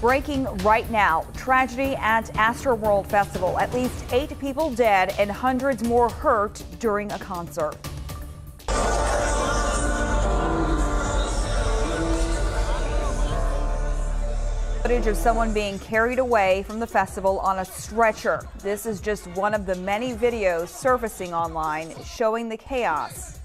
Breaking right now, tragedy at Astroworld Festival. At least 8 people dead and hundreds more hurt during a concert. Footage of someone being carried away from the festival on a stretcher. This is just one of the many videos surfacing online showing the chaos.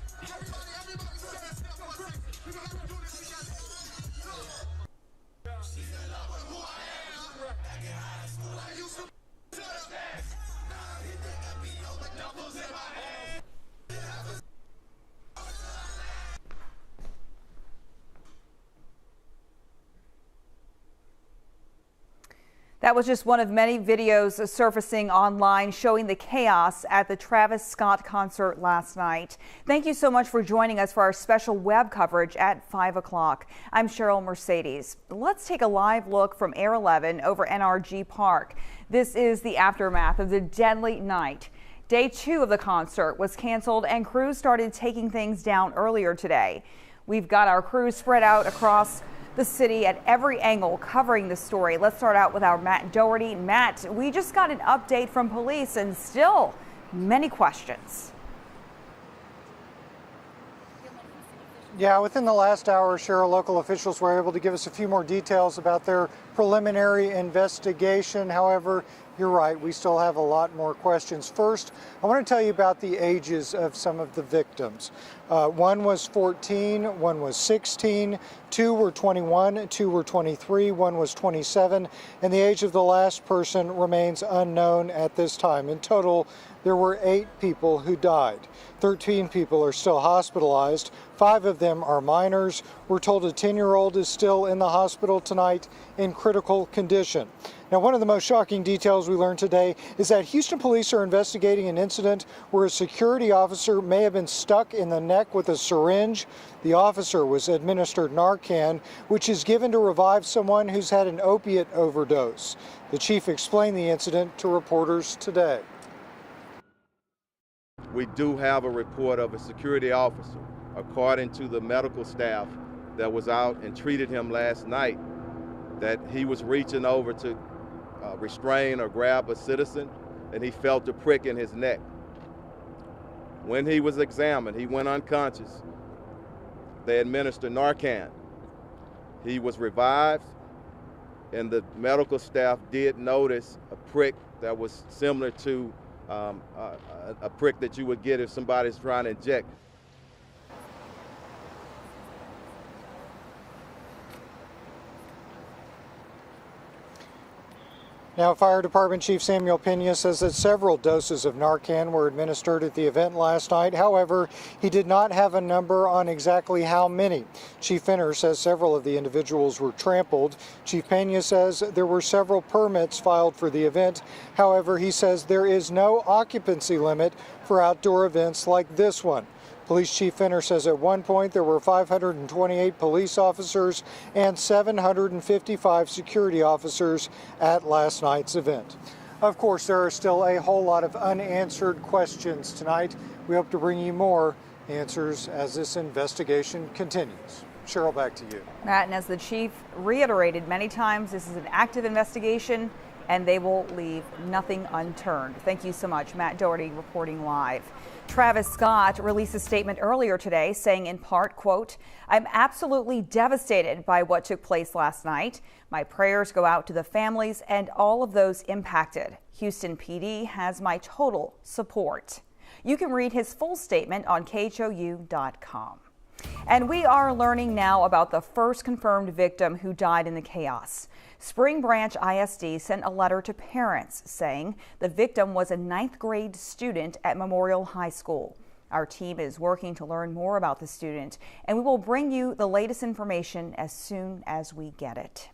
That was just one of many videos surfacing online showing the chaos at the Travis Scott concert last night. Thank you so much for joining us for our special web coverage at 5 o'clock. I'm Cheryl Mercedes. Let's take a live look from Air 11 over NRG Park. This is the aftermath of the deadly night. Day 2 of the concert was canceled and crews started taking things down earlier today. We've got our crews spread out across the city at every angle covering the story. Let's start out with our Matt Doherty. Matt, we just got an update from police and still many questions. Yeah, within the last hour, Cheryl, local officials were able to give us a few more details about their preliminary investigation. However, you're right, we still have a lot more questions. First, I want to tell you about the ages of some of the victims. One was 14, one was 16, 2 were 21, 2 were 23, 1 was 27, and the age of the last person remains unknown at this time. In total, there were 8 people who died. 13 people are still hospitalized. 5 of them are minors. We're told a 10-year-old is still in the hospital tonight in critical condition. Now, one of the most shocking details we learned today is that Houston police are investigating an incident where a security officer may have been stuck in the neck with a syringe. The officer was administered Narcan, which is given to revive someone who's had an opiate overdose. The chief explained the incident to reporters today. We do have a report of a security officer, according to the medical staff that was out and treated him last night, that he was reaching over to restrain or grab a citizen, and he felt a prick in his neck. When he was examined, he went unconscious. They administered Narcan. He was revived, and the medical staff did notice a prick that was similar to a prick that you would get if somebody's trying to inject. Now, Fire Department Chief Samuel Pena says that several doses of Narcan were administered at the event last night. However, he did not have a number on exactly how many. Chief Fenner says several of the individuals were trampled. Chief Pena says there were several permits filed for the event. However, he says there is no occupancy limit for outdoor events like this one. Police Chief Fenner says at one point there were 528 police officers and 755 security officers at last night's event. Of course, there are still a whole lot of unanswered questions tonight. We hope to bring you more answers as this investigation continues. Cheryl, back to you. Matt, and as the chief reiterated many times, this is an active investigation and they will leave nothing unturned. Thank you so much. Matt Doherty reporting live. Travis Scott released a statement earlier today saying in part, quote, "I'm absolutely devastated by what took place last night. My prayers go out to the families and all of those impacted. Houston PD has my total support." You can read his full statement on KHOU.com. And we are learning now about the first confirmed victim who died in the chaos. Spring Branch ISD sent a letter to parents saying the victim was a 9th grade student at Memorial High School. Our team is working to learn more about the student, and we will bring you the latest information as soon as we get it.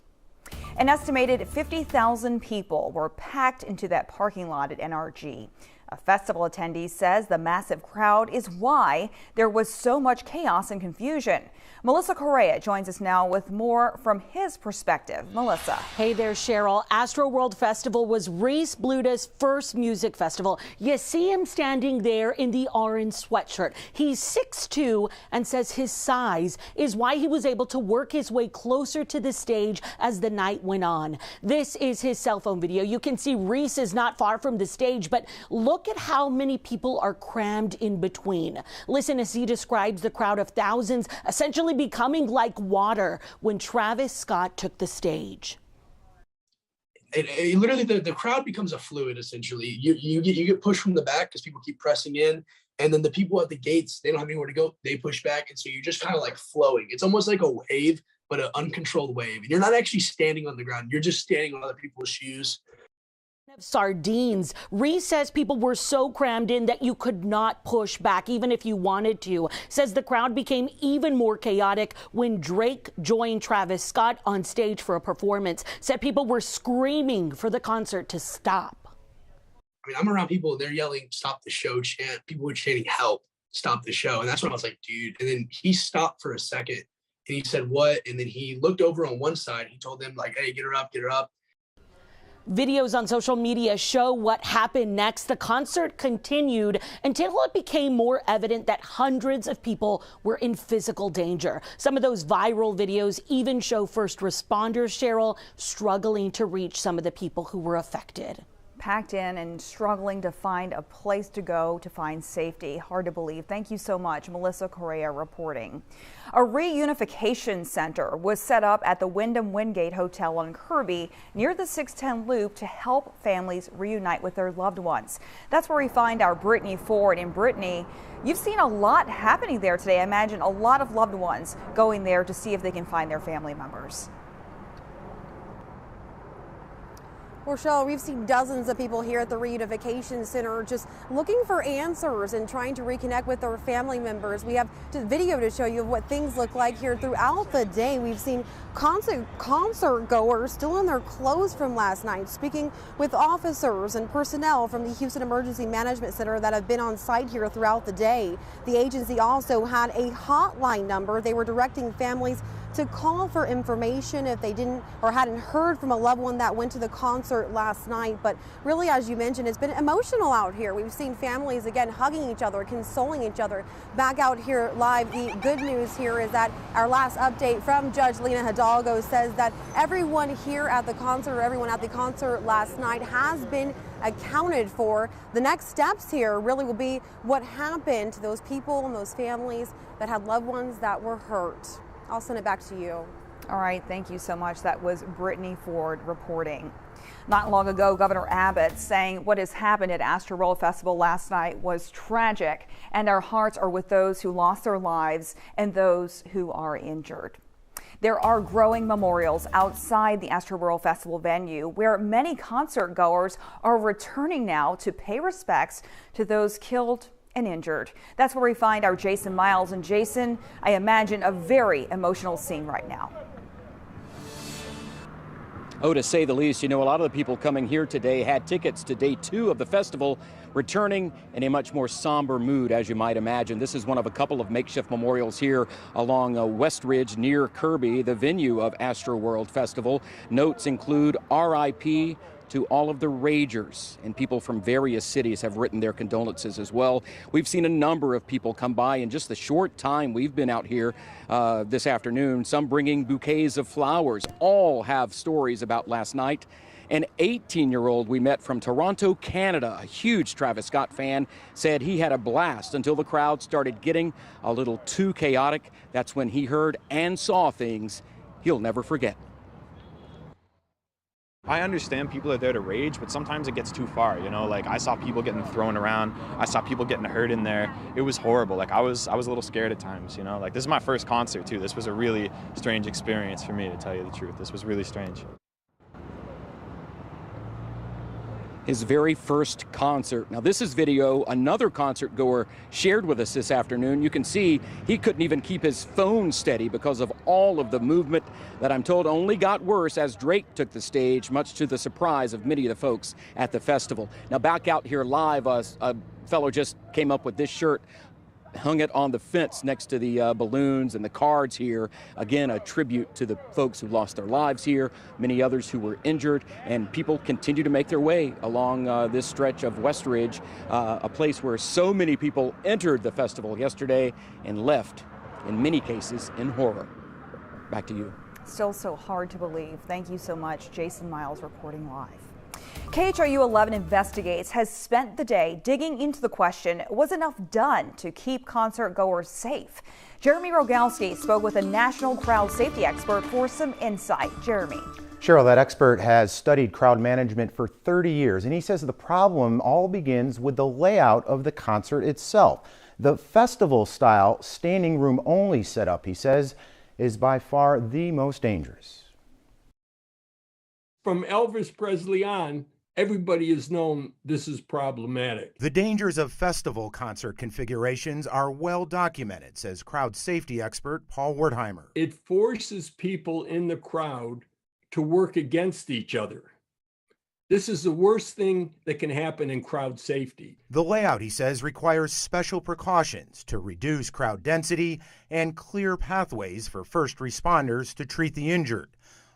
An estimated 50,000 people were packed into that parking lot at NRG. A festival attendee says the massive crowd is why there was so much chaos and confusion. Melissa Correa joins us now with more from his perspective. Melissa. Hey there, Cheryl. Astroworld Festival was Reese Bluda's first music festival. You see him standing there in the orange sweatshirt. He's 6'2" and says his size is why he was able to work his way closer to the stage as the night went on. This is his cell phone video. You can see Reese is not far from the stage, but look at how many people are crammed in between. Listen as he describes the crowd of thousands essentially becoming like water when Travis Scott took the stage. It literally, the crowd becomes a fluid, essentially. You get pushed from the back because people keep pressing in, and then the people at the gates, they don't have anywhere to go, they push back, and so you're just kind of like flowing. It's almost like a wave, but an uncontrolled wave. And you're not actually standing on the ground, you're just standing on other people's shoes. Sardines. Reese says people were so crammed in that you could not push back even if you wanted to. Says the crowd became even more chaotic when Drake joined Travis Scott on stage for a performance. Said people were screaming for the concert to stop. I mean, I'm around people, they're yelling, "Stop the show," chant. People were chanting, "Help, stop the show." And that's when I was like, dude. And then he stopped for a second and he said, "What?" And then he looked over on one side. He told them, like, "Hey, get her up, get her up." Videos on social media show what happened next. The concert continued until it became more evident that hundreds of people were in physical danger. Some of those viral videos even show first responders, Cheryl, struggling to reach some of the people who were affected. Packed in and struggling to find a place to go to find safety. Hard to believe. Thank you so much, Melissa Correa reporting. A reunification center was set up at the Wyndham Wingate Hotel on Kirby near the 610 Loop to help families reunite with their loved ones. That's where we find our Brittany Ford. And Brittany, you've seen a lot happening there today. I imagine a lot of loved ones going there to see if they can find their family members. Rochelle, we've seen dozens of people here at the Reunification Center just looking for answers and trying to reconnect with their family members. We have video to show you of what things look like here throughout the day. We've seen concert goers still in their clothes from last night, speaking with officers and personnel from the Houston Emergency Management Center that have been on site here throughout the day. The agency also had a hotline number. They were directing families to call for information if they didn't or hadn't heard from a loved one that went to the concert last night. But really, as you mentioned, it's been emotional out here. We've seen families, again, hugging each other, consoling each other. Back out here live, the good news here is that our last update from Judge Lena Hidalgo says that everyone here at the concert, or everyone at the concert last night, has been accounted for. The next steps here really will be what happened to those people and those families that had loved ones that were hurt. I'll send it back to you. All right, thank you so much. That was Brittany Ford reporting. Not long ago, Governor Abbott saying what has happened at Astroworld Festival last night was tragic, and our hearts are with those who lost their lives and those who are injured. There are growing memorials outside the Astroworld Festival venue where many concert goers are returning now to pay respects to those killed and injured. That's where we find our Jason Miles. And Jason, I imagine a very emotional scene right now. Oh, to say the least. You know, a lot of the people coming here today had tickets to day 2 of the festival, returning in a much more somber mood, as you might imagine. This is one of a couple of makeshift memorials here along West Ridge near Kirby, the venue of Astroworld Festival. Notes include RIP to all of the Ragers, and people from various cities have written their condolences as well. We've seen a number of people come by in just the short time we've been out here this afternoon, some bringing bouquets of flowers. All have stories about last night. An 18-year-old we met from Toronto, Canada, a huge Travis Scott fan, said he had a blast until the crowd started getting a little too chaotic. That's when he heard and saw things he'll never forget. I understand people are there to rage, but sometimes it gets too far, you know? Like, I saw people getting thrown around. I saw people getting hurt in there. It was horrible. Like, I was a little scared at times, you know? Like, this is my first concert, too. This was a really strange experience for me, to tell you the truth. This was really strange. His very first concert. Now this is video another concert goer shared with us this afternoon. You can see he couldn't even keep his phone steady because of all of the movement that I'm told only got worse as Drake took the stage, much to the surprise of many of the folks at the festival. Now back out here live, a fellow just came up with this shirt, hung it on the fence next to the balloons and the cards here. Again, a tribute to the folks who lost their lives here, many others who were injured, and people continue to make their way along this stretch of West Ridge, a place where so many people entered the festival yesterday and left, in many cases, in horror. Back to you. Still so hard to believe. Thank you so much. Jason Miles reporting live. KHOU 11 Investigates has spent the day digging into the question, was enough done to keep concert goers safe? Jeremy Rogalski spoke with a national crowd safety expert for some insight. Jeremy. Cheryl, that expert has studied crowd management for 30 years, and he says the problem all begins with the layout of the concert itself. The festival-style standing room only setup, he says, is by far the most dangerous. From Elvis Presley on, everybody has known this is problematic. The dangers of festival concert configurations are well documented, says crowd safety expert Paul Wertheimer. It forces people in the crowd to work against each other. This is the worst thing that can happen in crowd safety. The layout, he says, requires special precautions to reduce crowd density and clear pathways for first responders to treat the injured.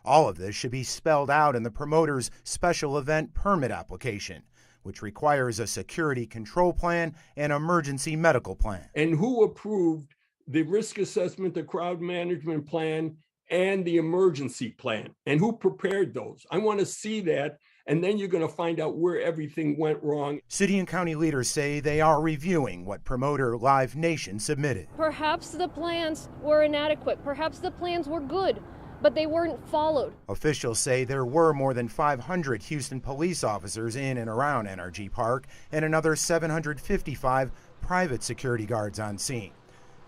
All of this should be spelled out in the promoter's special event permit application, which requires a security control plan and emergency medical plan. And who approved the risk assessment, the crowd management plan, and the emergency plan? And who prepared those? I want to see that, and then you're going to find out where everything went wrong. City and county leaders say they are reviewing what promoter Live Nation submitted. Perhaps the plans were inadequate. Perhaps the plans were good, but they weren't followed. Officials say there were more than 500 Houston police officers in and around NRG Park and another 755 private security guards on scene.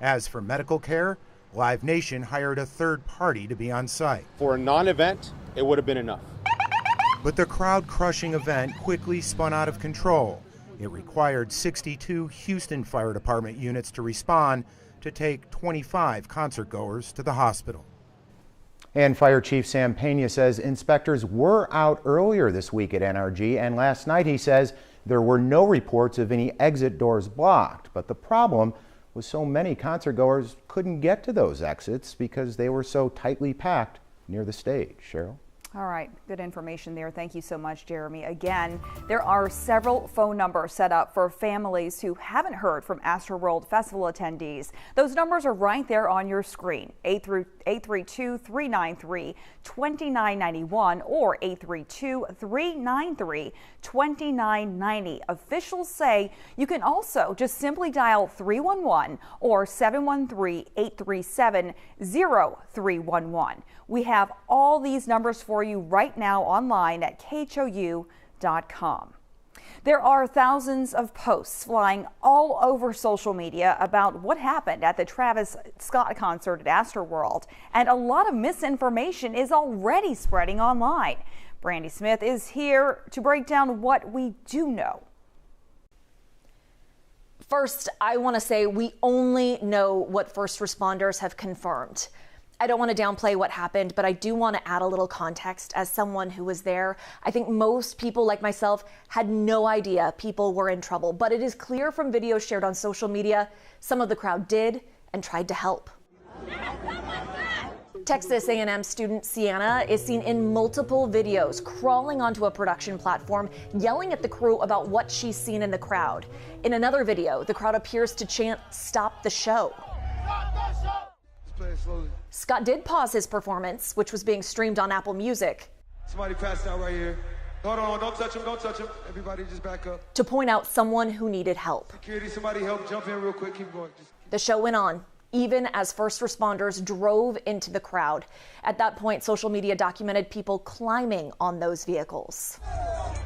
As for medical care, Live Nation hired a third party to be on site. For a non-event, it would have been enough. But the crowd-crushing event quickly spun out of control. It required 62 Houston Fire Department units to respond to take 25 concertgoers to the hospital. And Fire Chief Sam Pena says inspectors were out earlier this week at NRG, and last night he says there were no reports of any exit doors blocked. But the problem was so many concertgoers couldn't get to those exits because they were so tightly packed near the stage. Cheryl? All right, good information there. Thank you so much, Jeremy. Again, there are several phone numbers set up for families who haven't heard from Astroworld Festival attendees. Those numbers are right there on your screen, 832-393-2991 or 832-393-2990. Officials say you can also just simply dial 311 or 713-837-0311. We have all these numbers for you right now online at KHOU.com. There are thousands of posts flying all over social media about what happened at the Travis Scott concert at Astroworld, and a lot of misinformation is already spreading online. Brandy Smith is here to break down what we do know. First, I want to say we only know what first responders have confirmed. I don't want to downplay what happened, but I do want to add a little context as someone who was there. I think most people like myself had no idea people were in trouble, but it is clear from videos shared on social media, some of the crowd did and tried to help. Texas A&M student Sienna is seen in multiple videos crawling onto a production platform, yelling at the crew about what she's seen in the crowd. In another video, the crowd appears to chant, "Stop the show." Scott did pause his performance, which was being streamed on Apple Music. Somebody passed out right here. Hold on, don't touch him, don't touch him. Everybody just back up. To point out someone who needed help. Security, somebody help, jump in real quick, keep going. The show went on, even as first responders drove into the crowd. At that point, social media documented people climbing on those vehicles.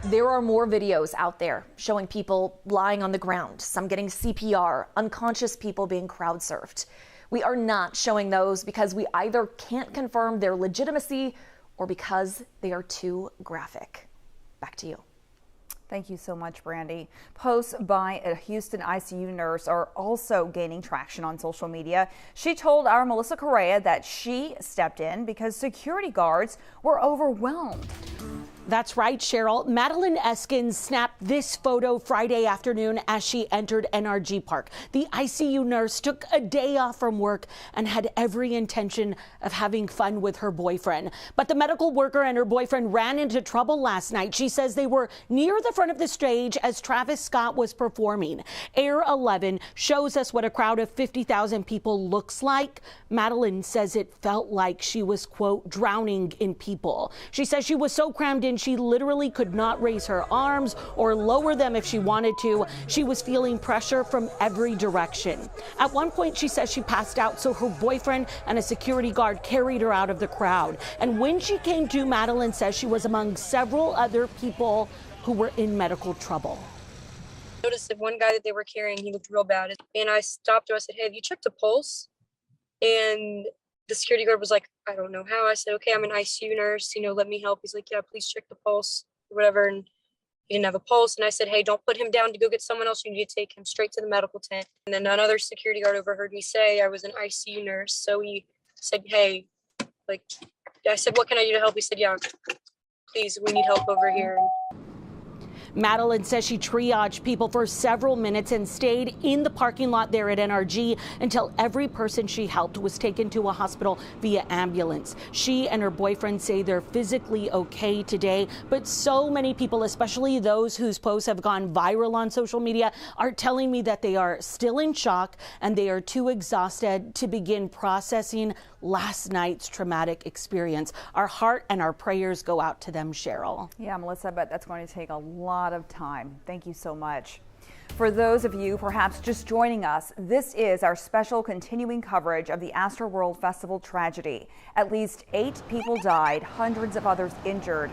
There are more videos out there showing people lying on the ground, some getting CPR, unconscious people being crowd surfed. We are not showing those because we either can't confirm their legitimacy or because they are too graphic. Back to you. Thank you so much, Brandy. Posts by a Houston ICU nurse are also gaining traction on social media. She told our Melissa Correa that she stepped in because security guards were overwhelmed. That's right, Cheryl. Madeline Eskins snapped this photo Friday afternoon as she entered NRG Park. The ICU nurse took a day off from work and had every intention of having fun with her boyfriend. But the medical worker and her boyfriend ran into trouble last night. She says they were near the front of the stage as Travis Scott was performing. Air 11 shows us what a crowd of 50,000 people looks like. Madeline says it felt like she was, quote, drowning in people. She says she was so crammed in she literally could not raise her arms or lower them if she wanted to. She was feeling pressure from every direction. At one point, she says she passed out, so her boyfriend and a security guard carried her out of the crowd. And when she came to, Madeline says she was among several other people who were in medical trouble. I noticed that one guy that they were carrying, he looked real bad. And I stopped her. I said, hey, have you checked a pulse? And the security guard was like, I don't know how. I said, okay, I'm an ICU nurse, let me help. He's like, yeah, please check the pulse or whatever. And he didn't have a pulse. And I said, hey, don't put him down to go get someone else. You need to take him straight to the medical tent. And then another security guard overheard me say I was an ICU nurse. So he said, hey, I said, what can I do to help? He said, yeah, please, we need help over here. Madeline says she triaged people for several minutes and stayed in the parking lot there at NRG until every person she helped was taken to a hospital via ambulance. She and her boyfriend say they're physically okay today, but so many people, especially those whose posts have gone viral on social media, are telling me that they are still in shock and they are too exhausted to begin processing last night's traumatic experience. Our heart and our prayers go out to them, Cheryl. Yeah, Melissa, but that's going to take a lot of time. Thank you so much. For those of you perhaps just joining us, this is our special continuing coverage of the Astroworld Festival tragedy. At least 8 people died, hundreds of others injured,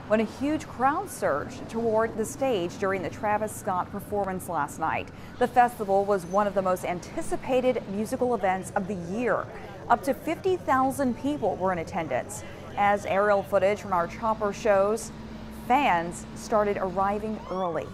when a huge crowd surged toward the stage during the Travis Scott performance last night. The festival was one of the most anticipated musical events of the year. Up to 50,000 people were in attendance. As aerial footage from our chopper shows, fans started arriving early.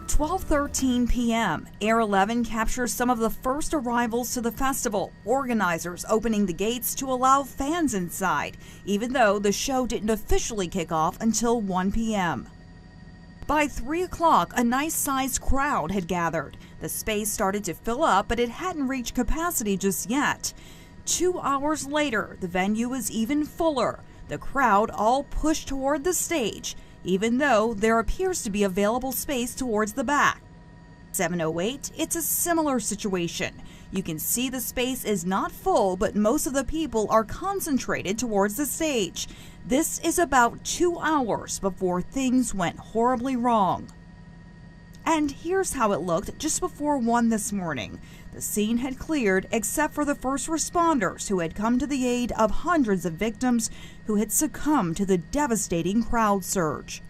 12:13 p.m. Air 11 captures some of the first arrivals to the festival, organizers opening the gates to allow fans inside, even though the show didn't officially kick off until 1 p.m. By 3 o'clock, a nice-sized crowd had gathered. The space started to fill up, but it hadn't reached capacity just yet. 2 hours later, the venue was even fuller. The crowd all pushed toward the stage, even though there appears to be available space towards the back. 7:08, it's a similar situation. You can see the space is not full, but most of the people are concentrated towards the stage. This is about 2 hours before things went horribly wrong. And here's how it looked just before 1 this morning. The scene had cleared except for the first responders who had come to the aid of hundreds of victims who had succumbed to the devastating crowd surge.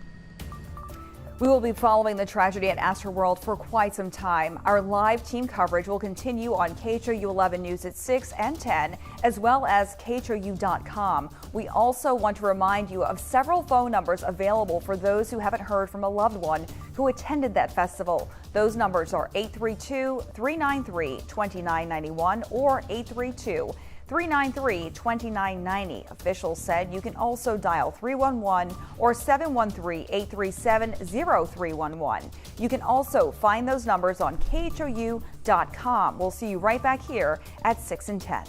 We will be following the tragedy at Astroworld for quite some time. Our live team coverage will continue on KHOU 11 News at 6 and 10, as well as KHOU.com. We also want to remind you of several phone numbers available for those who haven't heard from a loved one who attended that festival. Those numbers are 832-393-2991 or 832-393-2990. Officials said you can also dial 311 or 713-837-0311. You can also find those numbers on KHOU.com. We'll see you right back here at 6 and 10.